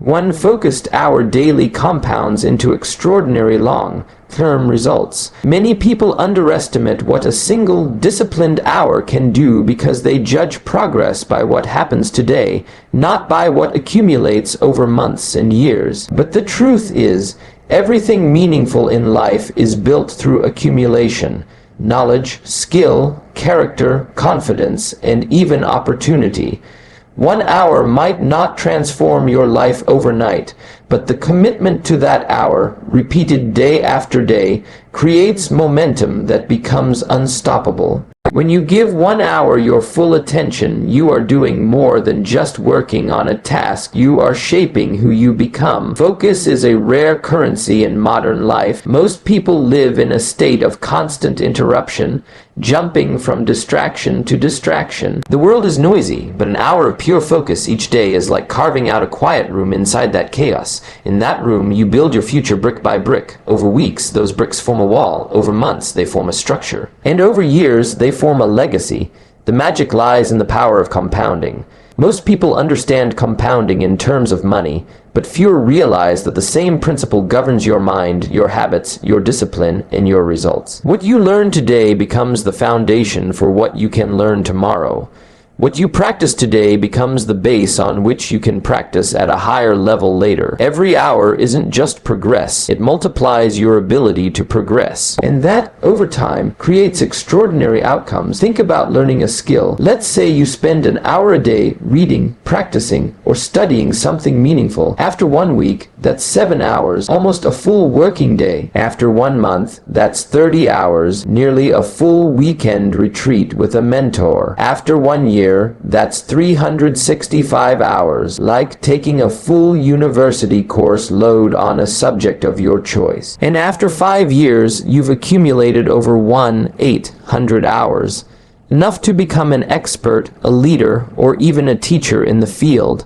One focused hour daily compounds into extraordinary long-term results. Many people underestimate what a single disciplined hour can do because they judge progress by what happens today, not by what accumulates over months and years. But the truth is, everything meaningful in life is built through accumulation. Knowledge, skill, character, confidence, and even opportunity. 1 hour might not transform your life overnight, but the commitment to that hour, repeated day after day, creates momentum that becomes unstoppable. When you give 1 hour your full attention, you are doing more than just working on a task. You are shaping who you become. Focus is a rare currency in modern life. Most people live in a state of constant interruption, jumping from distraction to distraction. The world is noisy, but an hour of pure focus each day is like carving out a quiet room inside that chaos. In that room, you build your future brick by brick. Over weeks, those bricks form a wall. Over months, they form a structure. And over years, they form a legacy. The magic lies in the power of compounding. Most people understand compounding in terms of money, but fewer realize that the same principle governs your mind, your habits, your discipline, and your results. What you learn today becomes the foundation for what you can learn tomorrow. What you practice today becomes the base on which you can practice at a higher level later. Every hour isn't just progress, it multiplies your ability to progress. And that, over time, creates extraordinary outcomes. Think about learning a skill. Let's say you spend an hour a day reading, practicing, or studying something meaningful. After 1 week, that's 7 hours, almost a full working day. After 1 month, that's 30 hours, nearly a full weekend retreat with a mentor. After 1 year, that's 365 hours, like taking a full university course load on a subject of your choice. And after 5 years, you've accumulated over 1,800 hours, enough to become an expert, a leader, or even a teacher in the field.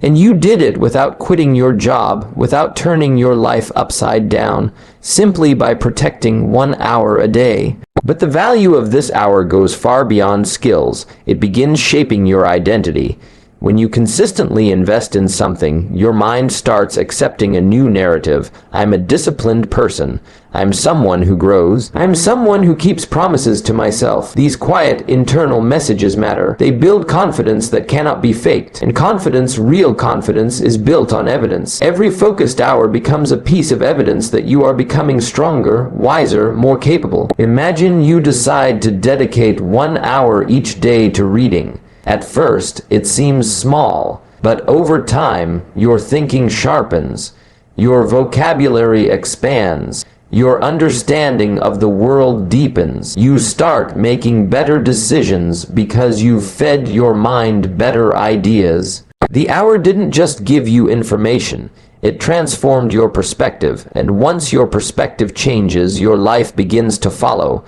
And you did it without quitting your job, without turning your life upside down, simply by protecting 1 hour a day. But the value of this hour goes far beyond skills. It begins shaping your identity. When you consistently invest in something, your mind starts accepting a new narrative. I'm a disciplined person. I'm someone who grows. I'm someone who keeps promises to myself. These quiet internal messages matter. They build confidence that cannot be faked. And confidence, real confidence, is built on evidence. Every focused hour becomes a piece of evidence that you are becoming stronger, wiser, more capable. Imagine you decide to dedicate 1 hour each day to reading. At first, it seems small, but over time, your thinking sharpens, your vocabulary expands, your understanding of the world deepens. You start making better decisions because you've fed your mind better ideas. The hour didn't just give you information. It transformed your perspective, and once your perspective changes, your life begins to follow.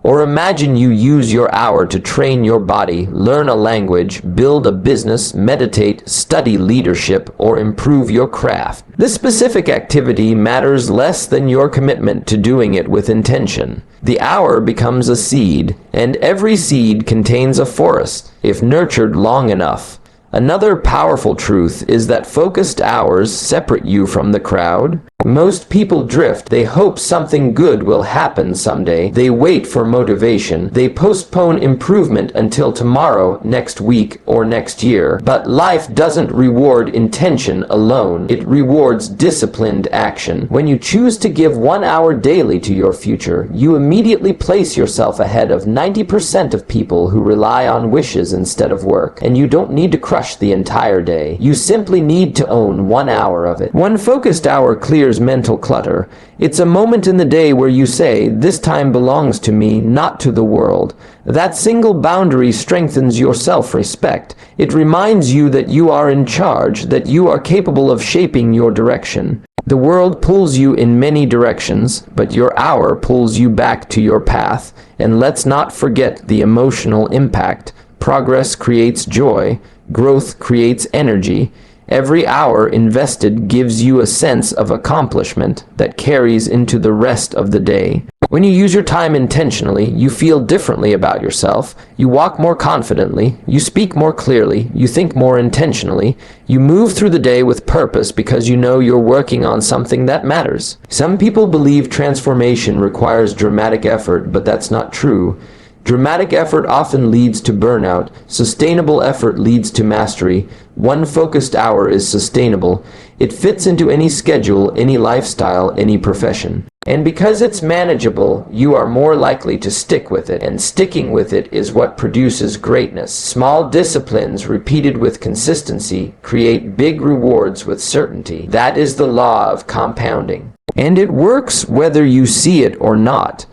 Or imagine you use your hour to train your body, learn a language, build a business, meditate, study leadership, or improve your craft. This specific activity matters less than your commitment to doing it with intention. The hour becomes a seed, and every seed contains a forest, if nurtured long enough. Another powerful truth is that focused hours separate you from the crowd. Most people drift. They hope something good will happen someday. They wait for motivation. They postpone improvement until tomorrow, next week, or next year. But life doesn't reward intention alone. It rewards disciplined action. When you choose to give 1 hour daily to your future, you immediately place yourself ahead of 90% of people who rely on wishes instead of work. And you don't need to crush the entire day. You simply need to own 1 hour of it. One focused hour clears mental clutter. It's a moment in the day where you say, this time belongs to me, not to the world. That single boundary strengthens your self-respect. It reminds you that you are in charge, that you are capable of shaping your direction. The world pulls you in many directions, but your hour pulls you back to your path. And let's not forget the emotional impact. Progress creates joy. Growth creates energy. Every hour invested gives you a sense of accomplishment that carries into the rest of the day. When you use your time intentionally, you feel differently about yourself, you walk more confidently, you speak more clearly, you think more intentionally, you move through the day with purpose because you know you're working on something that matters. Some people believe transformation requires dramatic effort, but that's not true. Dramatic effort often leads to burnout. Sustainable effort leads to mastery. One focused hour is sustainable. It fits into any schedule, any lifestyle, any profession. And because it's manageable, you are more likely to stick with it, and sticking with it is what produces greatness. Small disciplines repeated with consistency create big rewards with certainty. That is the law of compounding. And it works whether you see it or not.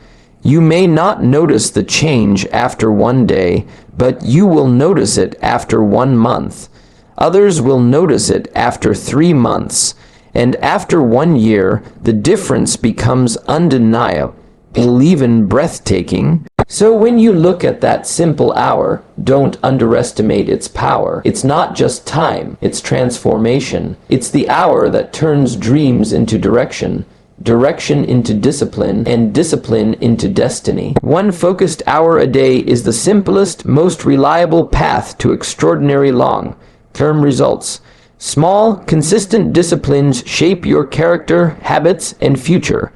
You may not notice the change after one day, but you will notice it after 1 month. Others will notice it after 3 months. And after 1 year, the difference becomes undeniable, even breathtaking. So when you look at that simple hour, don't underestimate its power. It's not just time, it's transformation. It's the hour that turns dreams into direction, direction into discipline, and discipline into destiny. One focused hour a day is the simplest, most reliable path to extraordinary long-term results. Small, consistent disciplines shape your character, habits, and future.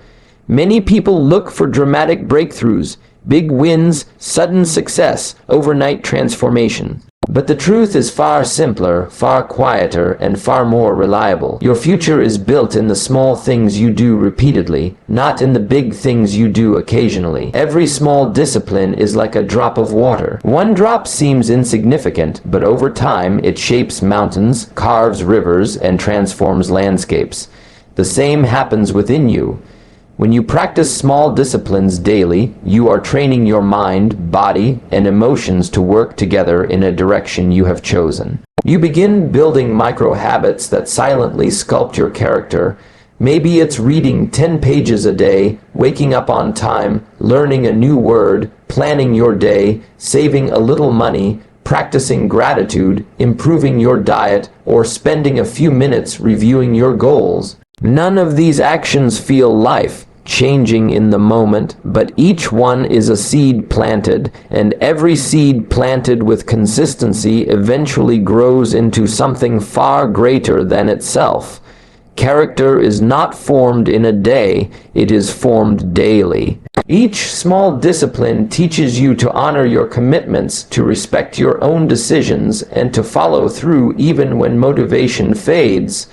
Many people look for dramatic breakthroughs, big wins, sudden success, overnight transformation. But the truth is far simpler, far quieter, and far more reliable. Your future is built in the small things you do repeatedly, not in the big things you do occasionally. Every small discipline is like a drop of water. One drop seems insignificant, but over time it shapes mountains, carves rivers, and transforms landscapes. The same happens within you. When you practice small disciplines daily, you are training your mind, body, and emotions to work together in a direction you have chosen. You begin building micro-habits that silently sculpt your character. Maybe it's reading 10 pages a day, waking up on time, learning a new word, planning your day, saving a little money, practicing gratitude, improving your diet, or spending a few minutes reviewing your goals. None of these actions feel life-changing in the moment, but each one is a seed planted, and every seed planted with consistency eventually grows into something far greater than itself. Character is not formed in a day, it is formed daily. Each small discipline teaches you to honor your commitments, to respect your own decisions, and to follow through even when motivation fades.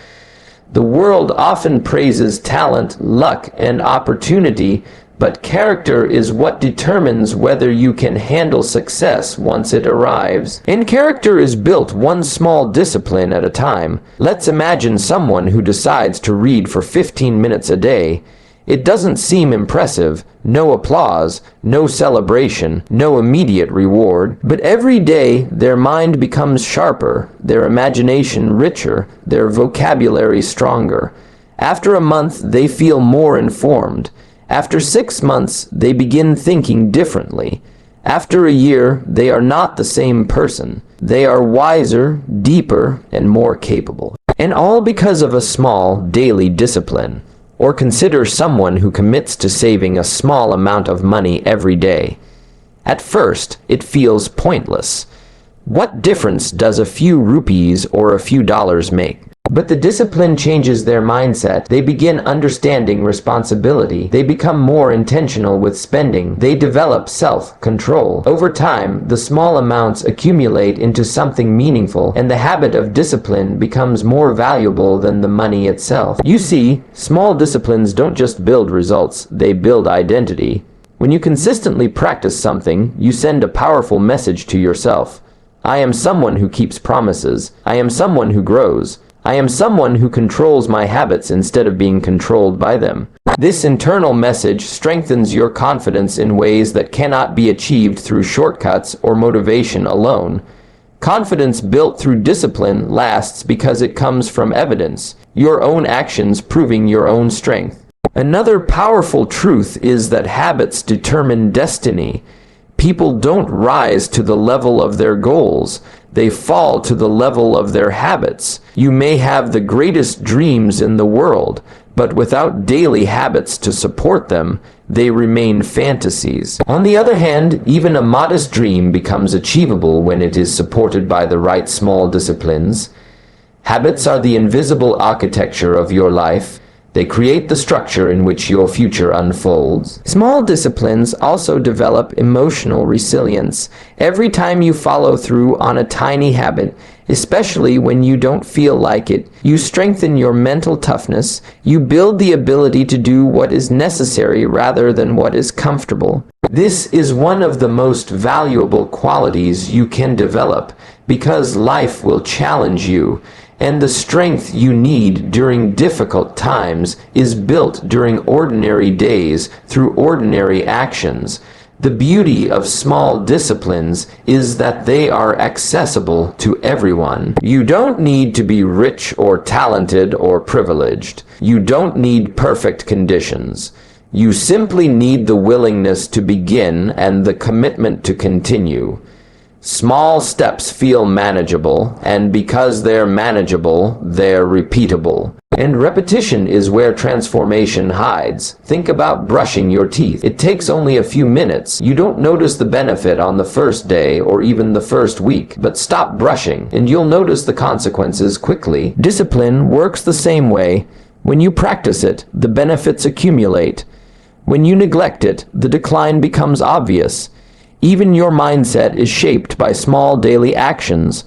The world often praises talent, luck, and opportunity, but character is what determines whether you can handle success once it arrives. And character is built one small discipline at a time. Let's imagine someone who decides to read for 15 minutes a day. It doesn't seem impressive, no applause, no celebration, no immediate reward, but every day their mind becomes sharper, their imagination richer, their vocabulary stronger. After a month, they feel more informed. After 6 months, they begin thinking differently. After a year, they are not the same person. They are wiser, deeper, and more capable. And all because of a small, daily discipline. Or consider someone who commits to saving a small amount of money every day. At first, it feels pointless. What difference does a few rupees or a few dollars make? But the discipline changes their mindset. They begin understanding responsibility. They become more intentional with spending. They develop self-control. Over time, the small amounts accumulate into something meaningful, and the habit of discipline becomes more valuable than the money itself. You see, small disciplines don't just build results, they build identity. When you consistently practice something, you send a powerful message to yourself. I am someone who keeps promises. I am someone who grows. I am someone who controls my habits instead of being controlled by them. This internal message strengthens your confidence in ways that cannot be achieved through shortcuts or motivation alone. Confidence built through discipline lasts because it comes from evidence, your own actions proving your own strength. Another powerful truth is that habits determine destiny. People don't rise to the level of their goals. They fall to the level of their habits. You may have the greatest dreams in the world, but without daily habits to support them, they remain fantasies. On the other hand, even a modest dream becomes achievable when it is supported by the right small disciplines. Habits are the invisible architecture of your life. They create the structure in which your future unfolds. Small disciplines also develop emotional resilience. Every time you follow through on a tiny habit, especially when you don't feel like it, you strengthen your mental toughness. You build the ability to do what is necessary rather than what is comfortable. This is one of the most valuable qualities you can develop because life will challenge you. And the strength you need during difficult times is built during ordinary days through ordinary actions. The beauty of small disciplines is that they are accessible to everyone. You don't need to be rich or talented or privileged. You don't need perfect conditions. You simply need the willingness to begin and the commitment to continue. Small steps feel manageable, and because they're manageable, they're repeatable. And repetition is where transformation hides. Think about brushing your teeth. It takes only a few minutes. You don't notice the benefit on the first day or even the first week, but stop brushing, and you'll notice the consequences quickly. Discipline works the same way. When you practice it, the benefits accumulate. When you neglect it, the decline becomes obvious. Even your mindset is shaped by small daily actions.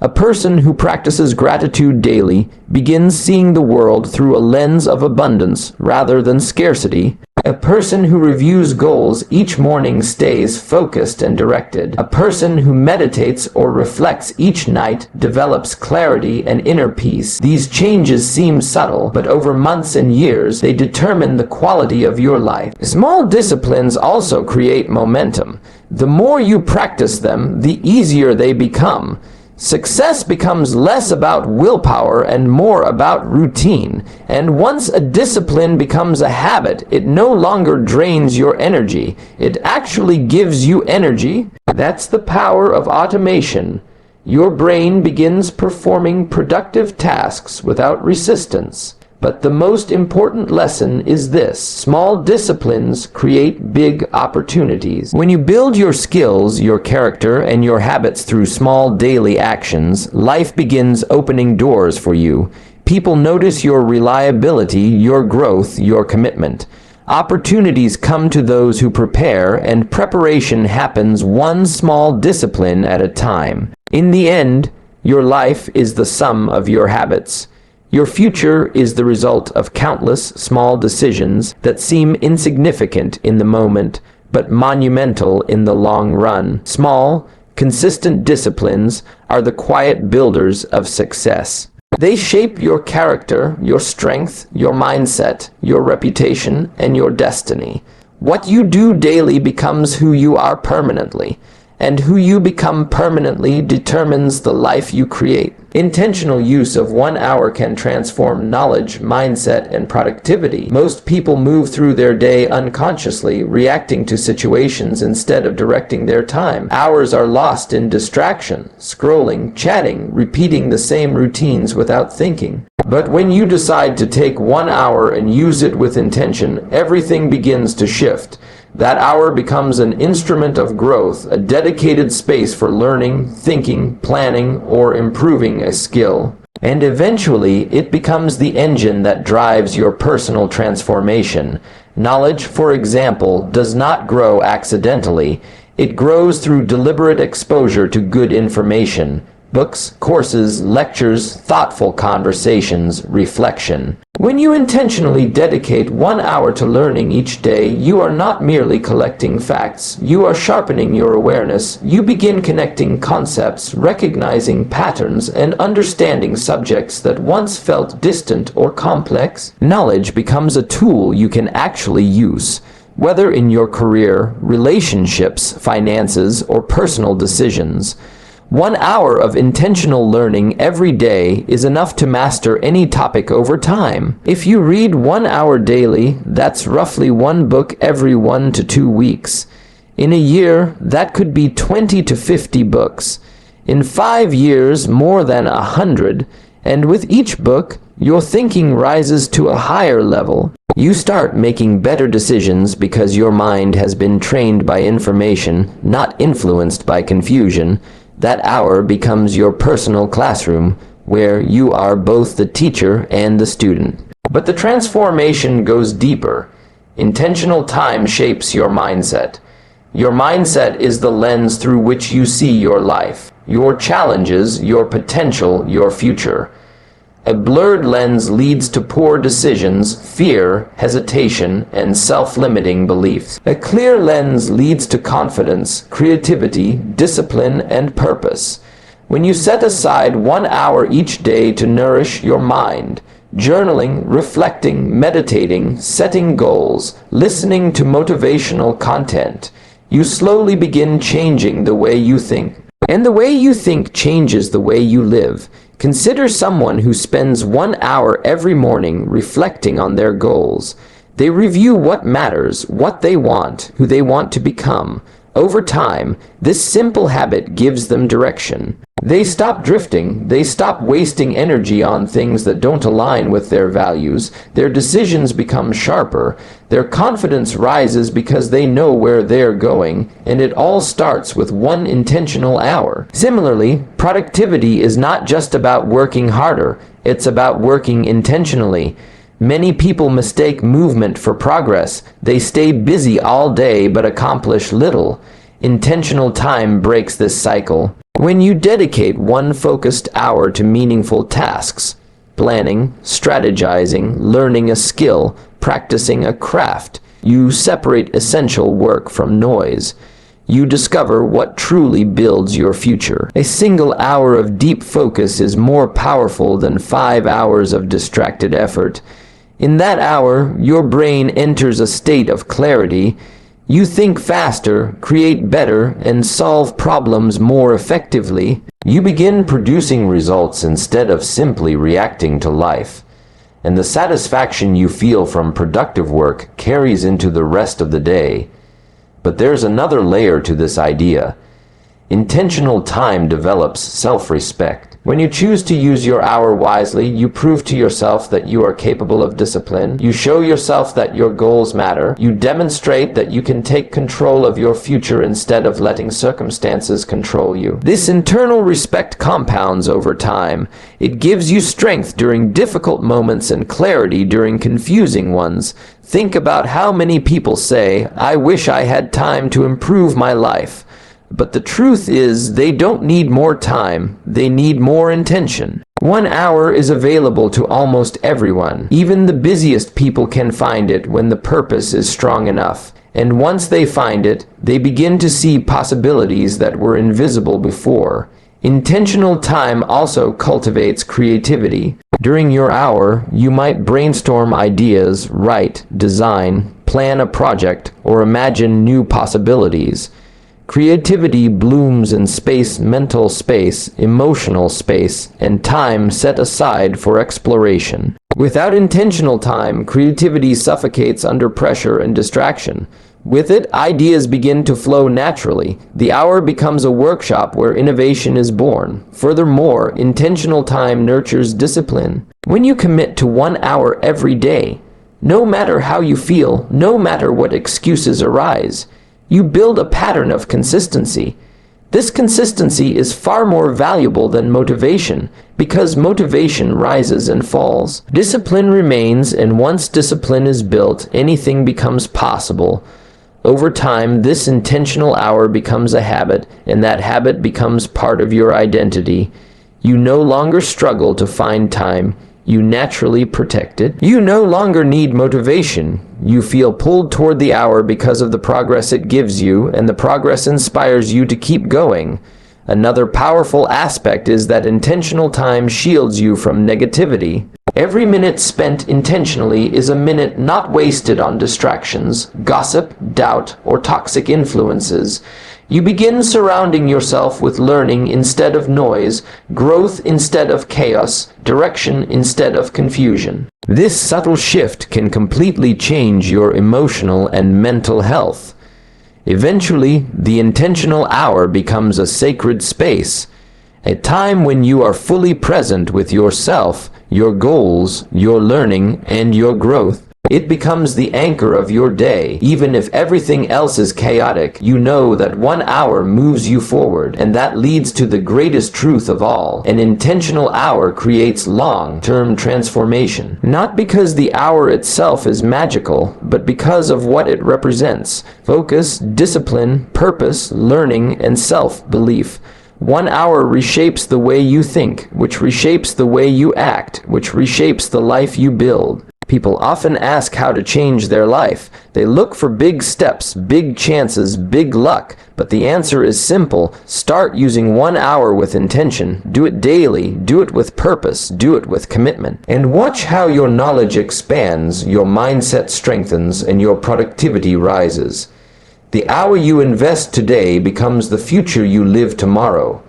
A person who practices gratitude daily begins seeing the world through a lens of abundance rather than scarcity. A person who reviews goals each morning stays focused and directed. A person who meditates or reflects each night develops clarity and inner peace. These changes seem subtle, but over months and years, they determine the quality of your life. Small disciplines also create momentum. The more you practice them, the easier they become. Success becomes less about willpower and more about routine. And once a discipline becomes a habit, it no longer drains your energy. It actually gives you energy. That's the power of automation. Your brain begins performing productive tasks without resistance. But the most important lesson is this: small disciplines create big opportunities. When you build your skills, your character, and your habits through small daily actions, life begins opening doors for you. People notice your reliability, your growth, your commitment. Opportunities come to those who prepare, and preparation happens one small discipline at a time. In the end, your life is the sum of your habits. Your future is the result of countless small decisions that seem insignificant in the moment, but monumental in the long run. Small, consistent disciplines are the quiet builders of success. They shape your character, your strength, your mindset, your reputation, and your destiny. What you do daily becomes who you are permanently, and who you become permanently determines the life you create. Intentional use of 1 hour can transform knowledge, mindset, and productivity. Most people move through their day unconsciously, reacting to situations instead of directing their time. Hours are lost in distraction, scrolling, chatting, repeating the same routines without thinking. But when you decide to take 1 hour and use it with intention, everything begins to shift. That hour becomes an instrument of growth, a dedicated space for learning, thinking, planning, or improving a skill. And eventually, it becomes the engine that drives your personal transformation. Knowledge, for example, does not grow accidentally. It grows through deliberate exposure to good information. Books, courses, lectures, thoughtful conversations, reflection. When you intentionally dedicate 1 hour to learning each day, you are not merely collecting facts. You are sharpening your awareness. You begin connecting concepts, recognizing patterns, and understanding subjects that once felt distant or complex. Knowledge becomes a tool you can actually use, whether in your career, relationships, finances, or personal decisions. 1 hour of intentional learning every day is enough to master any topic over time. If you read 1 hour daily, that's roughly 1 book every 1 to 2 weeks. In a year, that could be 20 to 50 books. In 5 years, more than 100. And with each book, your thinking rises to a higher level. You start making better decisions because your mind has been trained by information, not influenced by confusion. That hour becomes your personal classroom, where you are both the teacher and the student. But the transformation goes deeper. Intentional time shapes your mindset. Your mindset is the lens through which you see your life, your challenges, your potential, your future. A blurred lens leads to poor decisions, fear, hesitation, and self-limiting beliefs. A clear lens leads to confidence, creativity, discipline, and purpose. When you set aside 1 hour each day to nourish your mind, journaling, reflecting, meditating, setting goals, listening to motivational content, you slowly begin changing the way you think. And the way you think changes the way you live. Consider someone who spends 1 hour every morning reflecting on their goals. They review what matters, what they want, who they want to become. Over time, this simple habit gives them direction. They stop drifting. They stop wasting energy on things that don't align with their values. Their decisions become sharper. Their confidence rises because they know where they're going, and it all starts with 1 intentional hour. Similarly, productivity is not just about working harder. It's about working intentionally. Many people mistake movement for progress. They stay busy all day but accomplish little. Intentional time breaks this cycle. When you dedicate 1 focused hour to meaningful tasks, planning, strategizing, learning a skill, practicing a craft, you separate essential work from noise. You discover what truly builds your future. A single hour of deep focus is more powerful than 5 hours of distracted effort. In that hour, your brain enters a state of clarity. You think faster, create better, and solve problems more effectively. You begin producing results instead of simply reacting to life. And the satisfaction you feel from productive work carries into the rest of the day. But there's another layer to this idea. Intentional time develops self-respect. When you choose to use your hour wisely, you prove to yourself that you are capable of discipline. You show yourself that your goals matter. You demonstrate that you can take control of your future instead of letting circumstances control you. This internal respect compounds over time. It gives you strength during difficult moments and clarity during confusing ones. Think about how many people say, "I wish I had time to improve my life." But the truth is, they don't need more time, they need more intention. 1 hour is available to almost everyone. Even the busiest people can find it when the purpose is strong enough. And once they find it, they begin to see possibilities that were invisible before. Intentional time also cultivates creativity. During your hour, you might brainstorm ideas, write, design, plan a project, or imagine new possibilities. Creativity blooms in space, mental space, emotional space, and time set aside for exploration. Without intentional time, creativity suffocates under pressure and distraction. With it, ideas begin to flow naturally. The hour becomes a workshop where innovation is born. Furthermore, intentional time nurtures discipline. When you commit to 1 hour every day, no matter how you feel, no matter what excuses arise, you build a pattern of consistency. This consistency is far more valuable than motivation, because motivation rises and falls. Discipline remains, and once discipline is built, anything becomes possible. Over time, this intentional hour becomes a habit, and that habit becomes part of your identity. You no longer struggle to find time. You naturally protect it. You no longer need motivation. You feel pulled toward the hour because of the progress it gives you, and the progress inspires you to keep going. Another powerful aspect is that intentional time shields you from negativity. Every minute spent intentionally is a minute not wasted on distractions, gossip, doubt, or toxic influences. You begin surrounding yourself with learning instead of noise, growth instead of chaos, direction instead of confusion. This subtle shift can completely change your emotional and mental health. Eventually, the intentional hour becomes a sacred space. A time when you are fully present with yourself, your goals, your learning, and your growth. It becomes the anchor of your day. Even if everything else is chaotic, you know that 1 hour moves you forward, and that leads to the greatest truth of all. An intentional hour creates long-term transformation. Not because the hour itself is magical, but because of what it represents. Focus, discipline, purpose, learning, and self-belief. 1 hour reshapes the way you think, which reshapes the way you act, which reshapes the life you build. People often ask how to change their life. They look for big steps, big chances, big luck. But the answer is simple. Start using 1 hour with intention. Do it daily. Do it with purpose. Do it with commitment. And watch how your knowledge expands, your mindset strengthens, and your productivity rises. The hour you invest today becomes the future you live tomorrow.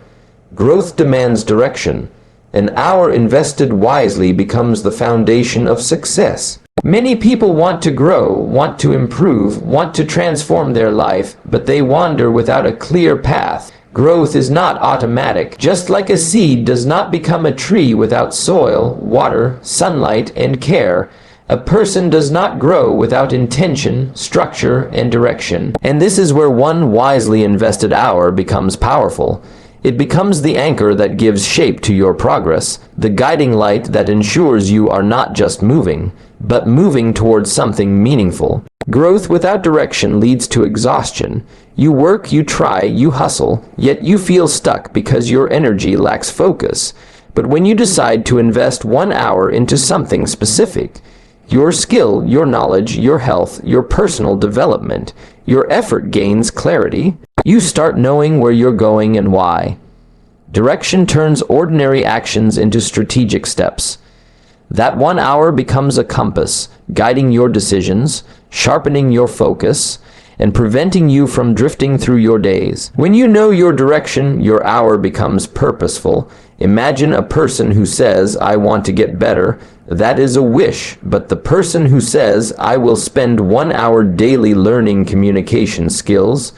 Growth demands direction. An hour invested wisely becomes the foundation of success. Many people want to grow, want to improve, want to transform their life, but they wander without a clear path. Growth is not automatic. Just like a seed does not become a tree without soil, water, sunlight, and care, a person does not grow without intention, structure, and direction. And this is where one wisely invested hour becomes powerful. It becomes the anchor that gives shape to your progress, the guiding light that ensures you are not just moving, but moving towards something meaningful. Growth without direction leads to exhaustion. You work, you try, you hustle, yet you feel stuck because your energy lacks focus. But when you decide to invest 1 hour into something specific, your skill, your knowledge, your health, your personal development, your effort gains clarity. You start knowing where you're going and why. Direction turns ordinary actions into strategic steps. That 1 hour becomes a compass, guiding your decisions, sharpening your focus, and preventing you from drifting through your days. When you know your direction, your hour becomes purposeful. Imagine a person who says, "I want to get better." That is a wish, but the person who says, "I will spend 1 hour daily learning communication skills,"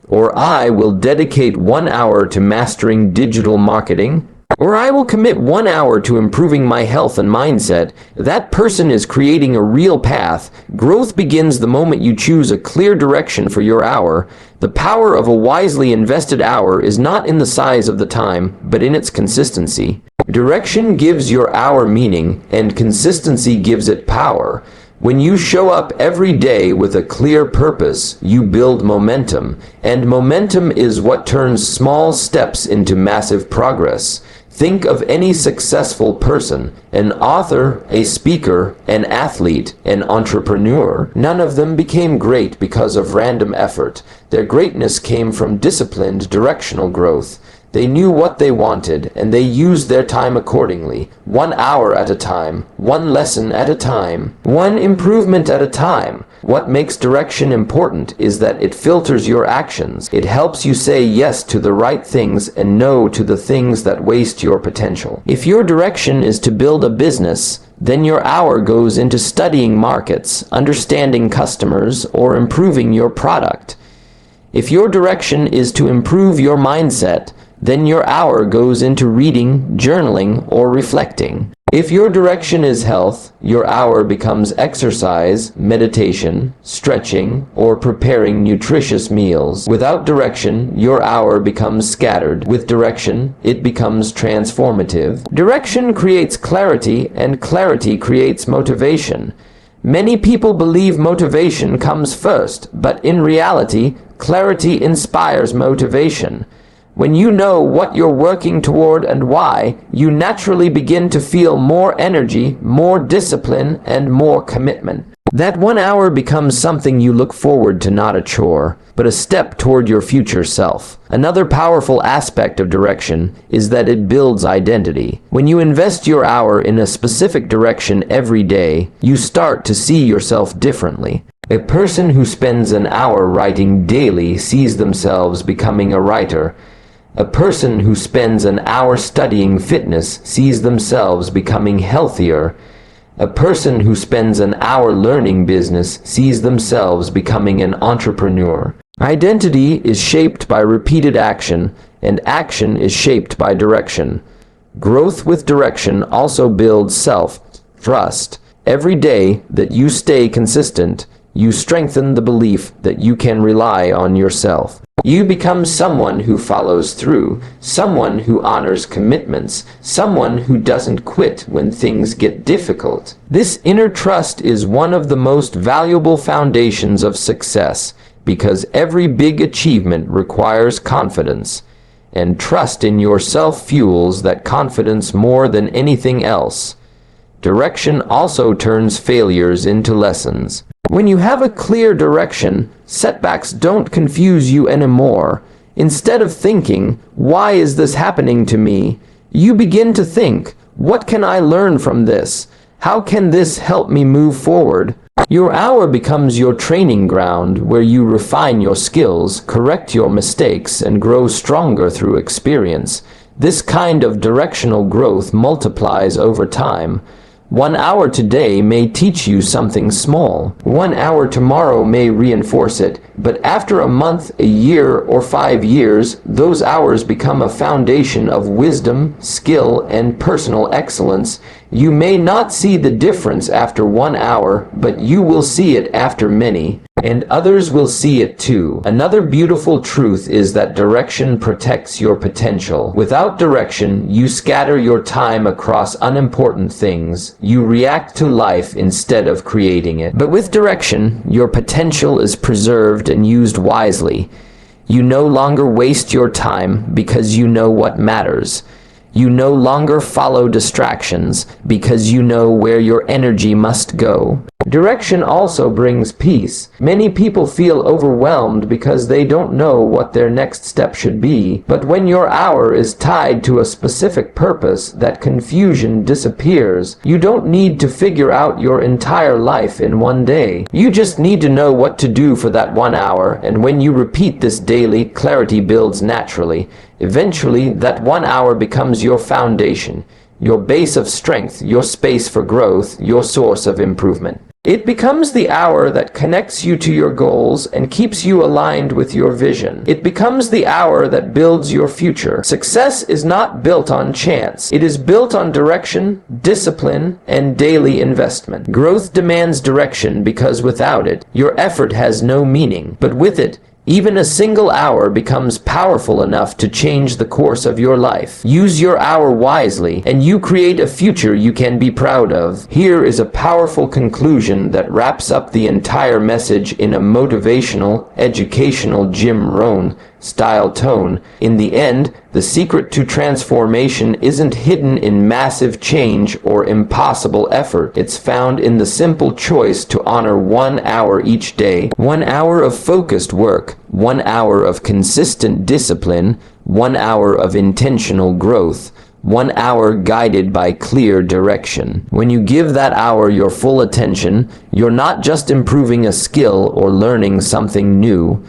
or "I will dedicate 1 hour to mastering digital marketing," or "I will commit 1 hour to improving my health and mindset," that person is creating a real path. Growth begins the moment you choose a clear direction for your hour. The power of a wisely invested hour is not in the size of the time, but in its consistency. Direction gives your hour meaning, and consistency gives it power. When you show up every day with a clear purpose, you build momentum, and momentum is what turns small steps into massive progress. Think of any successful person, an author, a speaker, an athlete, an entrepreneur. None of them became great because of random effort. Their greatness came from disciplined, directional growth. They knew what they wanted, and they used their time accordingly. 1 hour at a time, one lesson at a time, one improvement at a time. What makes direction important is that it filters your actions. It helps you say yes to the right things and no to the things that waste your potential. If your direction is to build a business, then your hour goes into studying markets, understanding customers, or improving your product. If your direction is to improve your mindset, then your hour goes into reading, journaling, or reflecting. If your direction is health, your hour becomes exercise, meditation, stretching, or preparing nutritious meals. Without direction, your hour becomes scattered. With direction, it becomes transformative. Direction creates clarity, and clarity creates motivation. Many people believe motivation comes first, but in reality, clarity inspires motivation. When you know what you're working toward and why, you naturally begin to feel more energy, more discipline, and more commitment. That 1 hour becomes something you look forward to, not a chore, but a step toward your future self. Another powerful aspect of direction is that it builds identity. When you invest your hour in a specific direction every day, you start to see yourself differently. A person who spends an hour writing daily sees themselves becoming a writer. A person who spends an hour studying fitness sees themselves becoming healthier. A person who spends an hour learning business sees themselves becoming an entrepreneur. Identity is shaped by repeated action, and action is shaped by direction. Growth with direction also builds self-trust. Every day that you stay consistent, you strengthen the belief that you can rely on yourself. You become someone who follows through, someone who honors commitments, someone who doesn't quit when things get difficult. This inner trust is one of the most valuable foundations of success, because every big achievement requires confidence, and trust in yourself fuels that confidence more than anything else. Direction also turns failures into lessons. When you have a clear direction, setbacks don't confuse you anymore. Instead of thinking, "Why is this happening to me?" you begin to think, "What can I learn from this? How can this help me move forward?" Your hour becomes your training ground, where you refine your skills, correct your mistakes, and grow stronger through experience. This kind of directional growth multiplies over time. 1 hour today may teach you something small. 1 hour tomorrow may reinforce it, but after a month, a year, or 5 years, those hours become a foundation of wisdom, skill, and personal excellence. You may not see the difference after 1 hour, but you will see it after many, and others will see it too. Another beautiful truth is that direction protects your potential. Without direction, you scatter your time across unimportant things. You react to life instead of creating it. But with direction, your potential is preserved and used wisely. You no longer waste your time because you know what matters. You no longer follow distractions because you know where your energy must go. Direction also brings peace. Many people feel overwhelmed because they don't know what their next step should be. But when your hour is tied to a specific purpose, that confusion disappears. You don't need to figure out your entire life in one day. You just need to know what to do for that 1 hour, and when you repeat this daily, clarity builds naturally. Eventually, that 1 hour becomes your foundation, your base of strength, your space for growth, your source of improvement. It becomes the hour that connects you to your goals and keeps you aligned with your vision. It becomes the hour that builds your future. Success is not built on chance. It is built on direction, discipline, and daily investment. Growth demands direction because without it, your effort has no meaning. But with it, even a single hour becomes powerful enough to change the course of your life. Use your hour wisely, and you create a future you can be proud of. Here is a powerful conclusion that wraps up the entire message in a motivational, educational Jim Rohn style tone. In the end, the secret to transformation isn't hidden in massive change or impossible effort. It's found in the simple choice to honor 1 hour each day. 1 hour of focused work, 1 hour of consistent discipline, 1 hour of intentional growth, 1 hour guided by clear direction. When you give that hour your full attention, you're not just improving a skill or learning something new.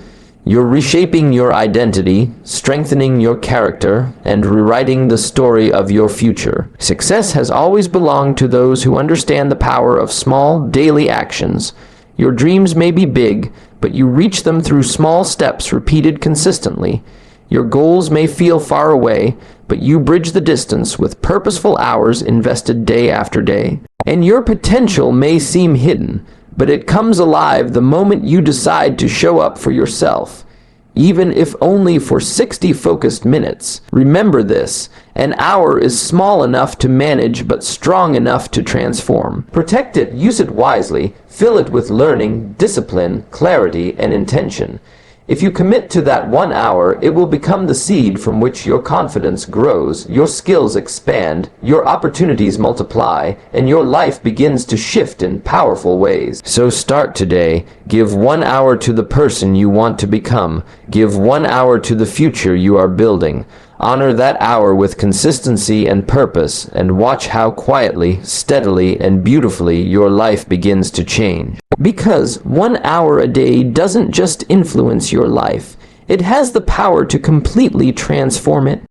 You're reshaping your identity, strengthening your character, and rewriting the story of your future. Success has always belonged to those who understand the power of small, daily actions. Your dreams may be big, but you reach them through small steps repeated consistently. Your goals may feel far away, but you bridge the distance with purposeful hours invested day after day. And your potential may seem hidden, but it comes alive the moment you decide to show up for yourself, even if only for 60 focused minutes. Remember this: an hour is small enough to manage but strong enough to transform. Protect it, use it wisely, fill it with learning, discipline, clarity, and intention. If you commit to that 1 hour, it will become the seed from which your confidence grows, your skills expand, your opportunities multiply, and your life begins to shift in powerful ways. So start today. Give 1 hour to the person you want to become. Give 1 hour to the future you are building. Honor that hour with consistency and purpose, and watch how quietly, steadily, and beautifully your life begins to change. Because 1 hour a day doesn't just influence your life, it has the power to completely transform it.